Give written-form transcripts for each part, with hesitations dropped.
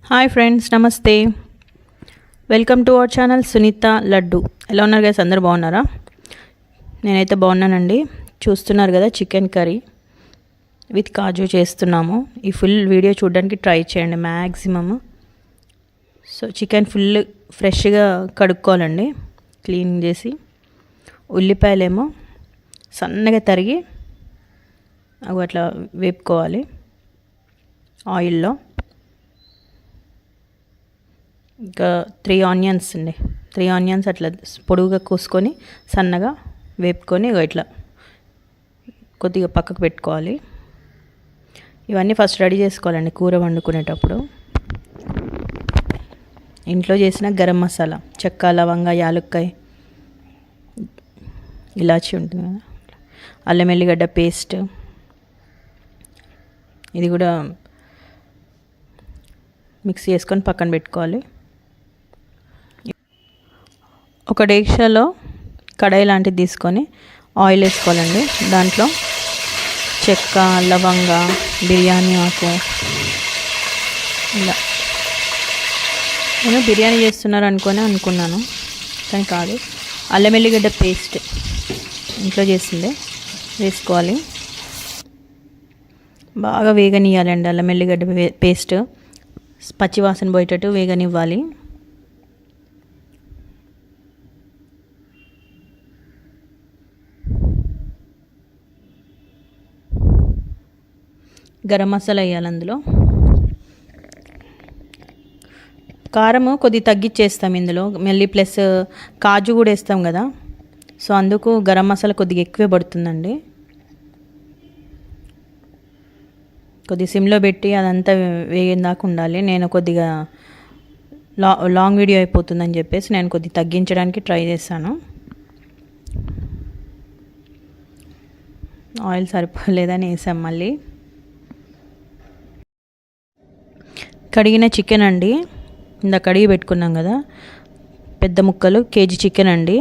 Hi friends, నమస్తే. Welcome to our channel Sunitha Laddu. ఎలా ఉన్నారు గైస్? అందరూ బాగున్నారా? నేనైతే బాగున్నానండి. చూస్తున్నారు కదా, చికెన్ కర్రీ విత్ కాజు చేస్తున్నాము. ఈ ఫుల్ వీడియో చూడడానికి ట్రై చేయండి మ్యాక్సిమమ్. సో చికెన్ ఫుల్ ఫ్రెష్గా కడుక్కోవాలండి, క్లీన్ చేసి. ఉల్లిపాయలేమో సన్నగా తరిగి అవి అట్లా వేపుకోవాలి ఆయిల్లో. ఇంకా 3 ఆనియన్స్ అండి, 3 ఆనియన్స్ అట్లా పొడుగుగా కోసుకొని సన్నగా వేపుకొని ఇట్లా కొద్దిగా పక్కకు పెట్టుకోవాలి. ఇవన్నీ ఫస్ట్ రెడీ చేసుకోవాలండి కూర వండుకునేటప్పుడు. ఇంట్లో చేసిన గరం మసాలా, చెక్క, లవంగ, యాలక్కాయ, ఇలాచి ఉంటుంది కదా, అల్లం ఎల్లిగడ్డ పేస్ట్, ఇది కూడా మిక్సీ చేసుకొని పక్కన పెట్టుకోవాలి. ఒక డేక్షాలో కడాయి లాంటిది తీసుకొని ఆయిల్ వేసుకోవాలండి. దాంట్లో చెక్క, లవంగ, బిర్యానీ ఆకు, ఇలా. నేను బిర్యానీ చేస్తున్నారు అనుకున్నాను, కానీ కాదు. అల్లం ఎల్లిగడ్డ పేస్ట్ ఇంట్లో చేసిందే వేసుకోవాలి. బాగా వేగనివ్వాలండి. అల్లం ఎల్లిగడ్డ పేస్ట్ పచ్చివాసన పోయేటట్టు వేగనివ్వాలి. గరం మసాలా వేయాలి అందులో. కారము కొద్దిగా తగ్గించేస్తాం ఇందులో, మళ్ళీ ప్లస్ కాజు కూడా వేస్తాం కదా, సో అందుకు గరం మసాలా కొద్దిగా ఎక్కువే పడుతుందండి. కొద్దిగా సిమ్లో పెట్టి అదంతా వేగిన దాకా ఉండాలి. నేను కొద్దిగా లాంగ్ వీడియో అయిపోతుందని చెప్పేసి నేను కొద్దిగా తగ్గించడానికి ట్రై చేశాను. ఆయిల్ సరిపోలేదని వేసాం. మళ్ళీ కడిగిన చికెన్ అండి, ఇందా కడిగి పెట్టుకున్నాం కదా, పెద్ద ముక్కలు, కేజీ చికెన్ అండి.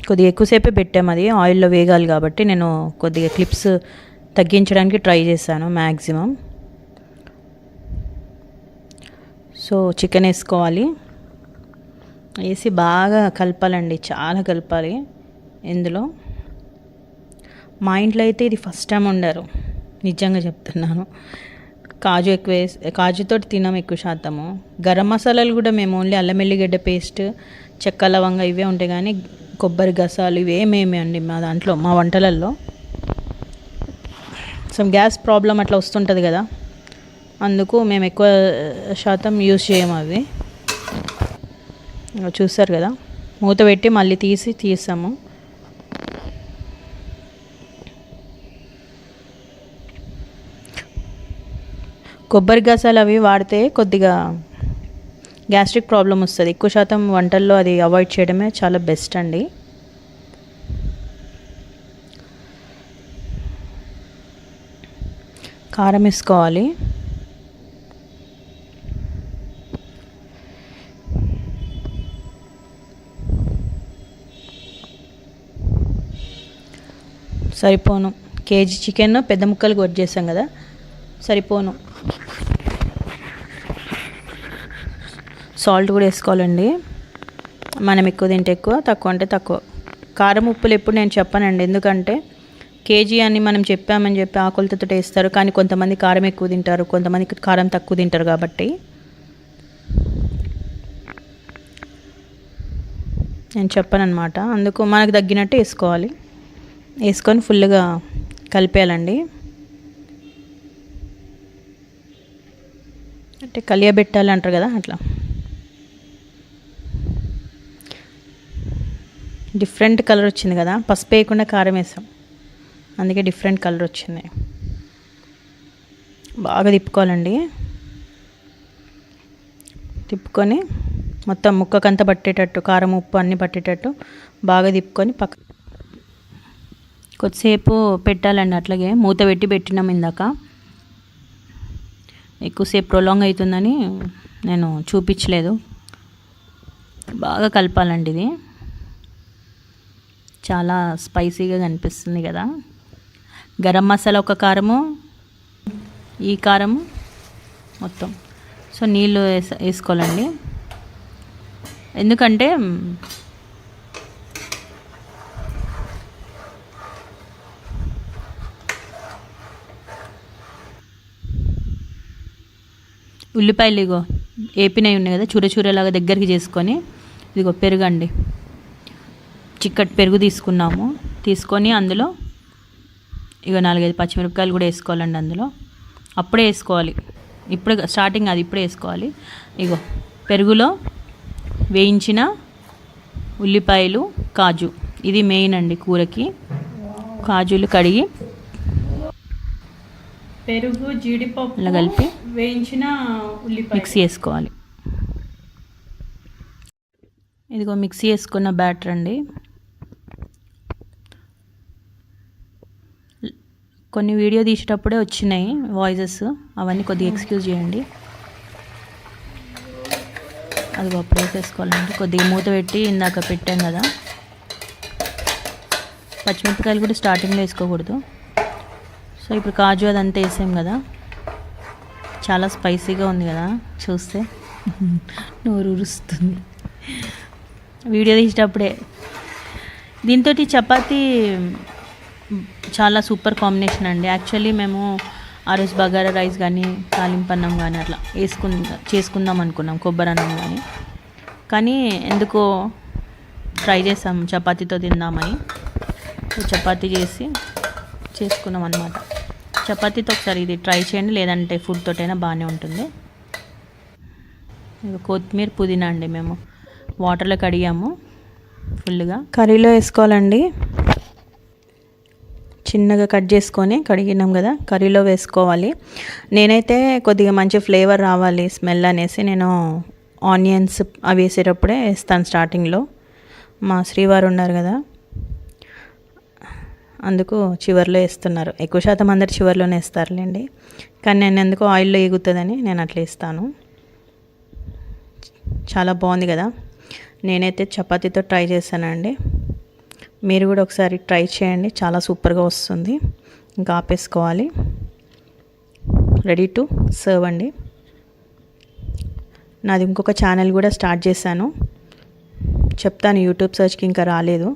కొద్దిగా ఎక్కువసేపే పెట్టాము, అది ఆయిల్లో వేగాలి కాబట్టి నేను కొద్దిగా క్లిప్స్ తగ్గించడానికి ట్రై చేశాను మ్యాక్సిమం. సో చికెన్ వేసుకోవాలి, వేసి బాగా కలపాలండి, చాలా కలపాలి. ఇందులో మా ఇంట్లో అయితే ఇది ఫస్ట్ టైం వండారు, నిజంగా చెప్తున్నాను. కాజు ఎక్కువ కాజుతో తినాము ఎక్కువ శాతము. గరం మసాలాలు కూడా మేము ఓన్లీ అల్లం ఎల్లిగడ్డ పేస్ట్, చెక్క, లవంగా ఇవే ఉంటాయి, కానీ కొబ్బరి గసాలు ఇవేమేమి అండి మా దాంట్లో, మా వంటలలో. సో గ్యాస్ ప్రాబ్లం అట్లా వస్తుంటుంది కదా, అందుకు మేము ఎక్కువ శాతం యూజ్ చేయము అవి. చూస్తారు కదా, మూత పెట్టి మళ్ళీ తీసాము. కొబ్బరి గసాలు అవి వాడితే కొద్దిగా గ్యాస్ట్రిక్ ప్రాబ్లం వస్తుంది. ఎక్కువ శాతం వంటల్లో అది అవాయిడ్ చేయడమే చాలా బెస్ట్ అండి. కారం వేసుకోవాలి. సరిపోను, కేజీ చికెన్ పెద్ద ముక్కలు కొట్టి చేసాం కదా, సరిపోను. సాల్ట్ కూడా వేసుకోవాలండి, మనం ఎక్కువ తింటే ఎక్కువ, తక్కువ అంటే తక్కువ. కారం ఉప్పులు ఎప్పుడు నేను చెప్పానండి, ఎందుకంటే కేజీ అని మనం చెప్పామని చెప్పి ఆకులతో వేస్తారు, కానీ కొంతమంది కారం ఎక్కువ తింటారు, కొంతమంది కారం తక్కువ తింటారు. కాబట్టి నేను చెప్పాను అనమాట. అందుకు మనకు తగ్గినట్టు వేసుకోవాలి. వేసుకొని ఫుల్గా కలిపేయాలండి. అంటే కలియబెట్టాలి అంటారు కదా, అట్లా. డిఫరెంట్ కలర్ వచ్చింది కదా, పసుపు వేయకుండా కారం వేసాం, అందుకే డిఫరెంట్ కలర్ వచ్చింది. బాగా తిప్పుకోవాలండి. తిప్పుకొని మొత్తం ముక్కకంతా పట్టేటట్టు, కారం ఉప్పు అన్నీ పట్టేటట్టు బాగా తిప్పుకొని కొద్దిసేపు పెట్టాలండి. అట్లాగే మూత పెట్టినాం ఇందాక. ఎక్కువసేపు ప్రొలాంగ్ అవుతుందని నేను చూపించలేదు. బాగా కలపాలండి. ఇది చాలా స్పైసీగా కనిపిస్తుంది కదా. గరం మసాలా ఒక కారము, ఈ కారము మొత్తం. సో నీళ్ళు వేసుకోవాలండి. ఎందుకంటే ఉల్లిపాయలు ఇగో ఏపినవి ఉన్నాయి కదా, చూరలాగా దగ్గరికి చేసుకొని ఇదిగో పెరుగండి, చిక్కటి పెరుగు తీసుకొని అందులో ఇక 4-5 పచ్చిమిరపకాయలు కూడా వేసుకోవాలండి. అందులో అప్పుడే వేసుకోవాలి, ఇప్పుడే స్టార్టింగ్ అది ఇప్పుడే వేసుకోవాలి. ఇగో పెరుగులో వేయించిన ఉల్లిపాయలు, కాజు, ఇది మెయిన్ అండి కూరకి. కాజులు కడిగి పెరుగు, జీడిపప్పు ఇలా కలిపి వేయించిన ఉల్లిపాయ మిక్సీ వేసుకోవాలి. ఇదిగో మిక్సీ వేసుకున్న బ్యాటర్ అండి. కొన్ని వీడియో తీసేటప్పుడే వచ్చినాయి వాయిసెస్, అవన్నీ కొద్దిగా ఎక్స్క్యూజ్ చేయండి. అదిగో అప్పుడు వేసేసుకోవాలండి. కొద్దిగా మూత పెట్టి ఇందాక పెట్టాం కదా. పచ్చిమిరపకాయలు కూడా స్టార్టింగ్లో వేసుకోకూడదు. సో ఇప్పుడు కాజు అదంతా వేసాం కదా, చాలా స్పైసీగా ఉంది కదా, చూస్తే నోరు ఊరుస్తుంది వీడియో తీసేటప్పుడే. దీంతో చపాతీ చాలా సూపర్ కాంబినేషన్ అండి. యాక్చువల్లీ మేము ఆ రోజు బగారా రైస్ కానీ తాలింపన్నం కానీ అట్లా చేసుకుందాం అనుకున్నాం, కొబ్బరి అన్నం కానీ ఎందుకో ట్రై చేసాం చపాతీతో తిందామని. చపాతీ చేసుకున్నాం అన్నమాట. చపాతీతో ఒకసారి ఇది ట్రై చేయండి, లేదంటే ఫుడ్ తోటైనా బాగానే ఉంటుంది. కొత్తిమీర, పుదీనా అండి మేము వాటర్లో కడిగాము ఫుల్గా. కర్రీలో వేసుకోవాలండి. చిన్నగా కట్ చేసుకొని కడిగినాం కదా, కర్రీలో వేసుకోవాలి. నేనైతే కొద్దిగా మంచి ఫ్లేవర్ రావాలి, స్మెల్ అనేసి నేను ఆనియన్స్ అవి వేసేటప్పుడే వేస్తాను స్టార్టింగ్లో. మా శ్రీవారు ఉన్నారు కదా, అందుకు చివర్లో వేస్తున్నారు. ఎక్కువ శాతం అందరు చివర్లోనే వేస్తారులేండి, కానీ నేను ఎందుకో ఆయిల్లో ఎగుతుందని నేను అట్లా వేస్తాను. చాలా బాగుంది కదా. నేనైతే చపాతీతో ట్రై చేశానండి, మీరు కూడా ఒకసారి ట్రై చేయండి, చాలా సూపర్గా వస్తుంది. ఇంకా ఆపేసుకోవాలి. రెడీ టు సర్వ్ అండి. నాది ఇంకొక ఛానల్ కూడా స్టార్ట్ చేశాను, చెప్తాను. యూట్యూబ్ సర్చ్కి ఇంకా రాలేదు.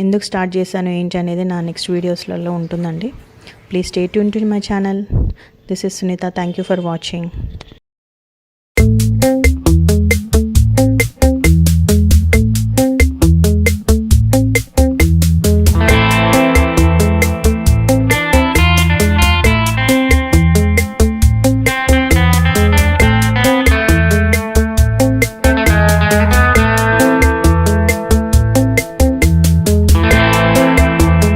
ఎందుకు స్టార్ట్ చేశాను ఏంటి అనేది నా నెక్స్ట్ వీడియోస్లలో ఉంటుందండి. Please stay tune to my channel. This is Sunitha. Thank you for watching.